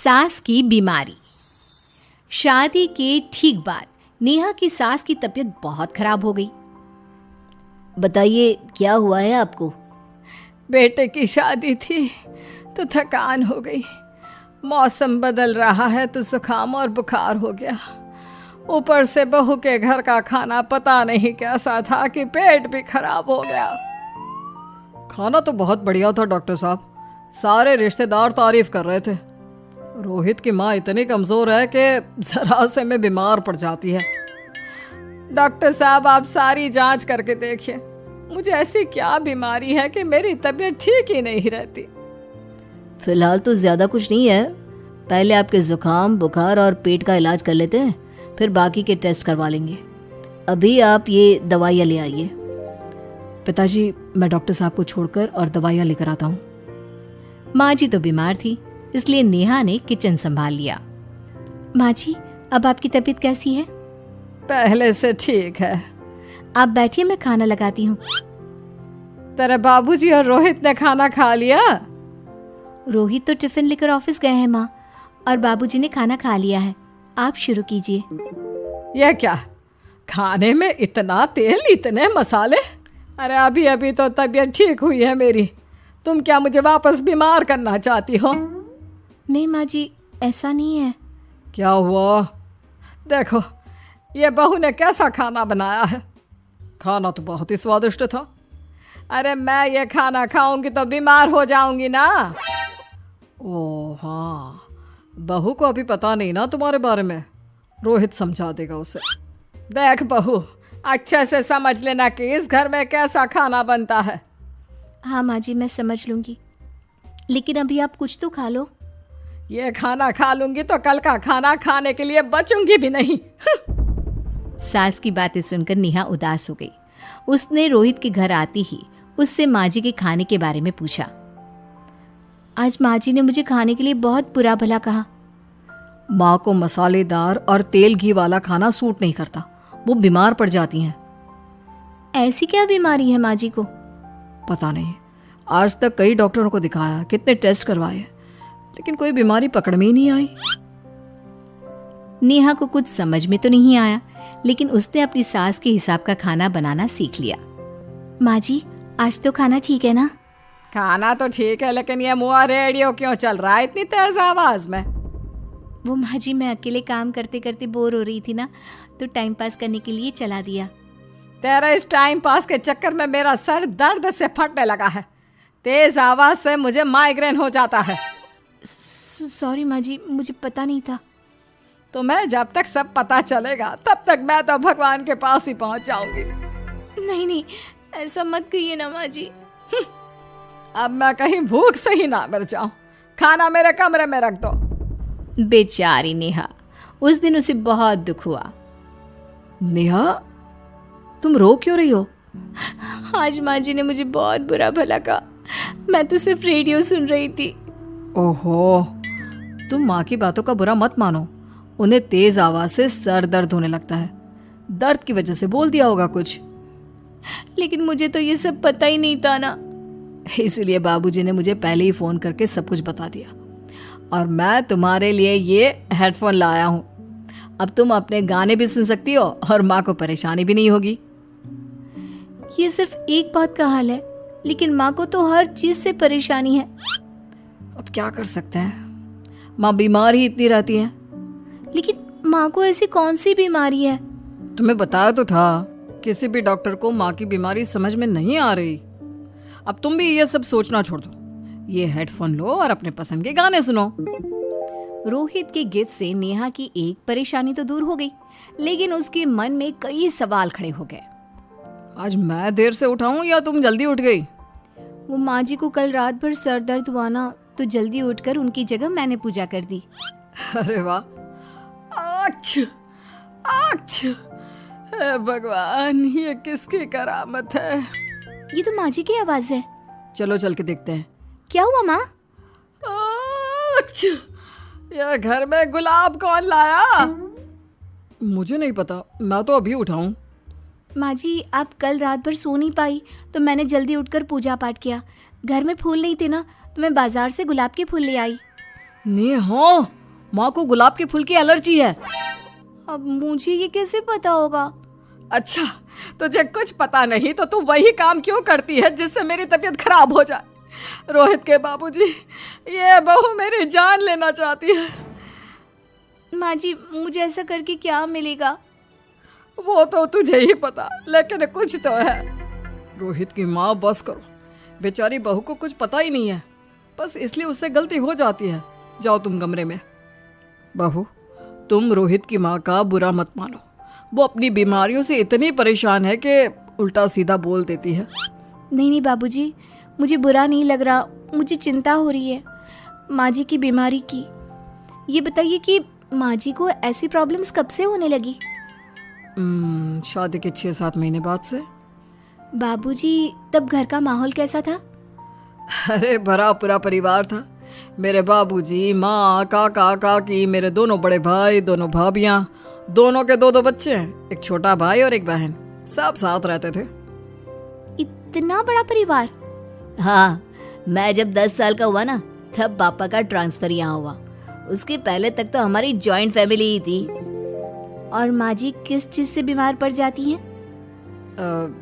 सास की बीमारी। शादी के ठीक बाद नेहा की सास की तबीयत बहुत खराब हो गई। बताइए क्या हुआ है आपको? बेटे की शादी थी तो थकान हो गई। मौसम बदल रहा है तो जुकाम और बुखार हो गया। ऊपर से बहू के घर का खाना पता नहीं कैसा था कि पेट भी खराब हो गया। खाना तो बहुत बढ़िया था डॉक्टर साहब, सारे रिश्तेदार तारीफ कर रहे थे। रोहित की माँ इतनी कमज़ोर है कि जरा से में बीमार पड़ जाती है। डॉक्टर साहब आप सारी जांच करके देखिए, मुझे ऐसी क्या बीमारी है कि मेरी तबीयत ठीक ही नहीं रहती। फिलहाल तो ज़्यादा कुछ नहीं है, पहले आपके जुकाम बुखार और पेट का इलाज कर लेते हैं, फिर बाकी के टेस्ट करवा लेंगे। अभी आप ये दवाइयाँ ले आइए। पिताजी मैं डॉक्टर साहब को छोड़कर और दवाइयाँ लेकर आता हूँ। माँ जी तो बीमार थी, इसलिए नेहा ने किचन संभाल लिया। माँ जी अब आपकी तबीयत कैसी है? पहले से ठीक है। आप बैठिए, मैं खाना लगाती हूँ। तेरे बाबूजी और रोहित ने खाना खा लिया? रोहित तो टिफिन लेकर ऑफिस गए हैं माँ, और बाबूजी ने खाना खा लिया है। आप शुरू कीजिए। यह क्या, खाने में इतना तेल इतने मसाले? अरे अभी अभी तो तबीयत ठीक हुई है मेरी, तुम क्या मुझे वापस बीमार करना चाहती हो? नहीं माँ जी, ऐसा नहीं है। क्या हुआ? देखो ये बहू ने कैसा खाना बनाया है। खाना तो बहुत ही स्वादिष्ट था। अरे मैं ये खाना खाऊंगी तो बीमार हो जाऊंगी ना। ओह हाँ, बहू को अभी पता नहीं ना तुम्हारे बारे में, रोहित समझा देगा उसे। देख बहू, अच्छे से समझ लेना कि इस घर में कैसा खाना बनता है। हाँ माँ जी, मैं समझ लूँगी, लेकिन अभी आप कुछ तो खा लो। ये खाना खा लूंगी तो कल का खाना खाने के लिए बचूंगी भी नहीं। सास की बातें सुनकर नेहा उदास हो गई। उसने रोहित के घर आते ही उससे माँ जी के खाने के बारे में पूछा। आज माँ जी ने मुझे खाने के लिए बहुत बुरा भला कहा। माँ को मसालेदार और तेल घी वाला खाना सूट नहीं करता, वो बीमार पड़ जाती हैं। ऐसी क्या बीमारी है माँ जी को? पता नहीं, आज तक कई डॉक्टरों को दिखाया, कितने टेस्ट करवाए, लेकिन कोई बीमारी पकड़ में ही नहीं आई। नेहा को कुछ समझ में तो नहीं आया, लेकिन उसने अपनी सास के हिसाब का खाना बनाना सीख लिया। माँ जी आज तो खाना ठीक है ना? खाना तो ठीक है, लेकिन ये मुआ रेडियो क्यों चल रहा है इतनी तेज आवाज में? वो माँ जी मैं अकेले काम करते करते बोर हो रही थी ना, तो टाइम पास करने के लिए चला दिया। तेरा इस टाइम पास के चक्कर में मेरा सर दर्द से फटने लगा है। तेज आवाज से मुझे माइग्रेन हो जाता है। सॉरी माँ जी, मुझे पता नहीं था। तुम्हें जब तक सब पता चलेगा तब तक मैं तो भगवान के पास ही पहुंच जाऊंगी। नहीं नहीं, ऐसा मत कहिए ना माँ जी। अब मैं कहीं भूख से ही ना मर जाऊं। खाना मेरे कमरे में रख दो। बेचारी नेहा, उस दिन उसे बहुत दुख हुआ। नेहा तुम रो क्यों रही हो? आज माँ जी ने मुझे बहुत बुरा भला कहा, मैं तो सिर्फ रेडियो सुन रही थी। ओहो, तुम माँ की बातों का बुरा मत मानो, उन्हें तेज आवाज से सर दर्द होने लगता है, दर्द की वजह से बोल दिया होगा कुछ। लेकिन मुझे तो ये सब पता ही नहीं था ना, इसलिए बाबूजी ने मुझे पहले ही फोन करके सब कुछ बता दिया, और मैं तुम्हारे लिए ये हेडफोन लाया हूँ। अब तुम अपने गाने भी सुन सकती हो और माँ को परेशानी भी नहीं होगी। ये सिर्फ एक बात का हाल है, लेकिन माँ को तो हर चीज से परेशानी है। अब क्या कर सकते हैं, माँ बीमार ही इतनी रहती है। लेकिन माँ को ऐसी कौन सी बीमारी है? तुम्हें बताया तो था, किसी भी डॉक्टर को माँ की बीमारी समझ में नहीं आ रही। अब तुम भी ये सब सोचना छोड़ दो, ये हेडफोन लो और अपने पसंद के गाने सुनो। रोहित के गिफ्ट से नेहा की एक परेशानी तो दूर हो गई, लेकिन उसके मन में कई सवाल खड़े हो गए। आज मैं देर से उठा हूँ या तुम जल्दी उठ गई? वो माँ जी को कल रात भर सर दर्द हुआ ना, तो जल्दी उठकर उनकी जगह मैंने पूजा कर दी। अरे वाह, अच्छा अच्छा, हे भगवान ये किसकी करामत है? ये तो माँ जी की आवाज है। चलो चल के देखते हैं। क्या हुआ माँ? अच्छा, यह घर में गुलाब कौन लाया? मुझे नहीं पता, मैं तो अभी उठा हूँ। माँ जी आप कल रात भर सो नहीं पाई, तो मैंने जल्दी उठकर पूजा पाठ किया। घर में फूल नहीं थे ना, तो मैं बाजार से गुलाब के फूल ले आई। नेहा, माँ को गुलाब के फूल की एलर्जी है। अब मुझे ये कैसे पता होगा? अच्छा, तुझे कुछ पता नहीं तो तू वही काम क्यों करती है जिससे मेरी तबीयत खराब हो जाए? रोहित के बाबूजी, ये बहू मेरी जान लेना चाहती है। माँ जी, मुझे ऐसा करके क्या मिलेगा? वो तो तुझे ही पता, लेकिन कुछ तो है। रोहित की माँ, बस करो। बेचारी बहू को कुछ पता ही नहीं है, बस इसलिए उससे गलती हो जाती है। जाओ तुम कमरे में। बहू, तुम रोहित की माँ का बुरा मत मानो। वो अपनी बीमारियों से इतनी परेशान है कि उल्टा सीधा बोल देती है। नहीं नहीं बाबूजी, मुझे बुरा नहीं लग रहा, मुझे चिंता हो रही है माँ जी की बीमारी की। ये बताइए कि माँ जी को ऐसी प्रॉब्लम्स कब से होने लगी? शादी के 6-7 महीने बाद से। बाबूजी, तब घर का माहौल कैसा था? अरे भरा पूरा परिवार था। मेरे बाबूजी, माँ, काका, काकी, मेरे दोनों बड़े भाई, दोनों भाभियाँ, दोनों के 2-2 बच्चे हैं, एक छोटा भाई और एक बहन। सब साथ रहते थे। इतना बड़ा परिवार? हाँ, मैं जब 10 साल का हुआ ना, तब पापा का ट्रांसफर यहाँ हुआ। उसके पहले तक तो हमारी जॉइंट फैमिली ही थी। और माँ जी किस चीज से बीमार पड़ जाती हैं?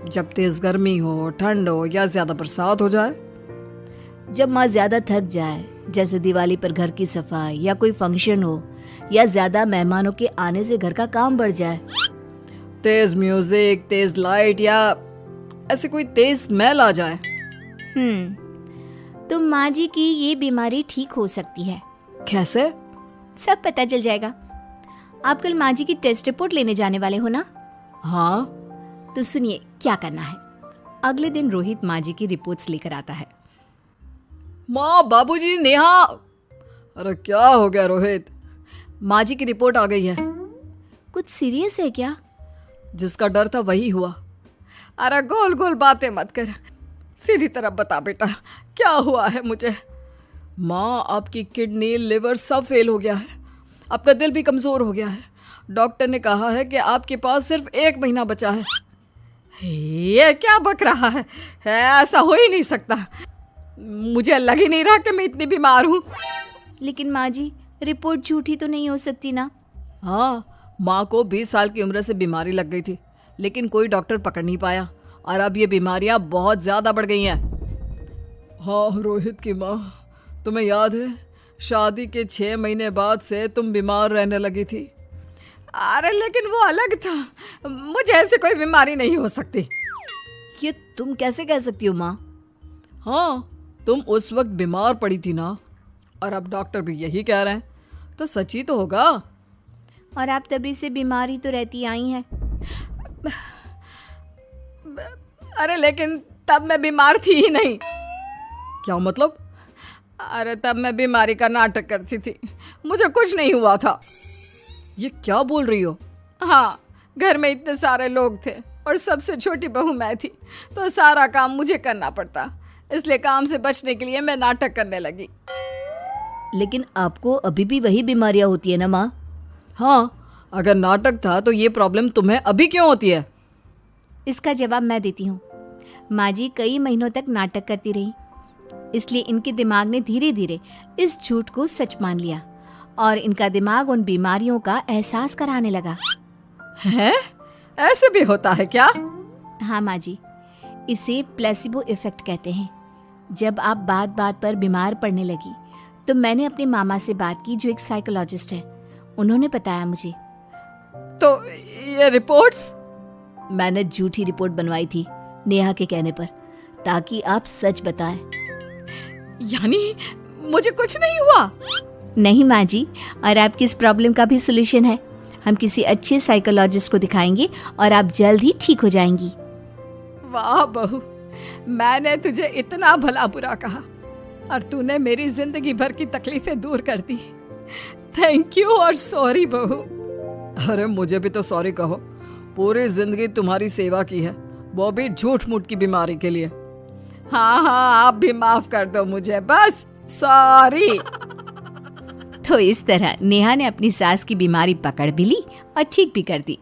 जब तेज गर्मी हो, ठंड हो या ज्यादा बरसात हो जाए। जब माँ ज्यादा थक जाए, जैसे दिवाली पर घर की सफाई या कोई फंक्शन हो, या ज्यादा मेहमानों के आने से घर का काम बढ़ जाए। तेज म्यूजिक, तेज लाइट या ऐसे कोई तेज स्मेल आ जाए। तो माँ जी की ये बीमारी ठीक हो सकती है। कैसे? सब पता चल जाएगा। आप कल माँ जी की टेस्ट रिपोर्ट लेने जाने वाले हो ना? हाँ। तो सुनिए क्या करना है। अगले दिन रोहित माँ जी की रिपोर्ट्स लेकर आता है। माँ, बाबूजी, नेहा। अरे क्या हो गया रोहित? माँ जी की रिपोर्ट आ गई है। कुछ सीरियस है क्या? जिसका डर था वही हुआ। अरे गोल गोल बातें मत कर, सीधी तरफ बता बेटा, क्या हुआ है मुझे? माँ, आपकी किडनी, लिवर सब फेल हो गया है। आपका दिल भी कमज़ोर हो गया है। डॉक्टर ने कहा है कि आपके पास सिर्फ 1 महीना बचा है। ये क्या बक रहा है? ऐसा हो ही नहीं सकता। मुझे लग ही नहीं रहा कि मैं इतनी बीमार हूँ। लेकिन माँ जी, रिपोर्ट झूठी तो नहीं हो सकती ना? हाँ, माँ को 20 साल की उम्र से बीमारी लग गई थी, लेकिन कोई डॉक्टर पकड़ नहीं पाया और अब ये बीमारियाँ बहुत ज़्यादा बढ़ गई हैं। हाँ रोहित की माँ, तुम्हें याद है शादी के 6 महीने बाद से तुम बीमार रहने लगी थी। अरे लेकिन वो अलग था, मुझे ऐसे कोई बीमारी नहीं हो सकती। ये तुम कैसे कह सकती हो माँ? हाँ, तुम उस वक्त बीमार पड़ी थी ना, और अब डॉक्टर भी यही कह रहे हैं, तो सच ही तो होगा। और आप तभी से बीमारी तो रहती आई हैं। अरे लेकिन तब मैं बीमार थी ही नहीं। क्या मतलब? अरे तब मैं बीमारी का नाटक करती थी, मुझे कुछ नहीं हुआ था। ये क्या बोल रही हो? हाँ, घर में इतने सारे लोग थे और सबसे छोटी बहू मैं थी, तो सारा काम मुझे करना पड़ता, इसलिए काम से बचने के लिए मैं नाटक करने लगी। लेकिन आपको अभी भी वही बीमारियां होती है ना माँ? हाँ, अगर नाटक था तो ये प्रॉब्लम तुम्हें अभी क्यों होती है? इसका जवाब मैं देती हूँ। माँ जी कई महीनों तक नाटक करती रही, इसलिए इनके दिमाग ने धीरे धीरे इस झूठ को सच मान लिया और इनका दिमाग उन बीमारियों का एहसास कराने लगा। हैं? ऐसे भी होता है क्या? हाँ माँ जी, इसे प्लेसिबो इफेक्ट कहते हैं। जब आप बात बात पर बीमार पड़ने लगी तो मैंने अपने मामा से बात की, जो एक साइकोलॉजिस्ट है। उन्होंने बताया मुझे। तो ये रिपोर्ट्स? मैंने झूठी रिपोर्ट बनवाई थी नेहा के कहने पर, ताकि आप सच बताएं। यानी मुझे कुछ नहीं हुआ? नहीं माँ जी, और आपकी इस प्रॉब्लम का भी सोल्यूशन है। हम किसी अच्छे साइकोलॉजिस्ट को दिखाएंगे और आप जल्द ही ठीक हो जाएंगी। वाह बहू, मैंने तुझे इतना भला बुरा कहा और तूने मेरी जिंदगी भर की तकलीफें दूर कर दी। थैंक यू और सॉरी बहू। अरे मुझे भी तो सॉरी कहो, पूरी जिंदगी तुम्हारी सेवा की है, वो भी झूठ मूठ की बीमारी के लिए। हाँ हाँ, आप भी माफ कर दो मुझे, बस सॉरी। तो इस तरह नेहा ने अपनी सास की बीमारी पकड़ भी ली और ठीक भी कर दी।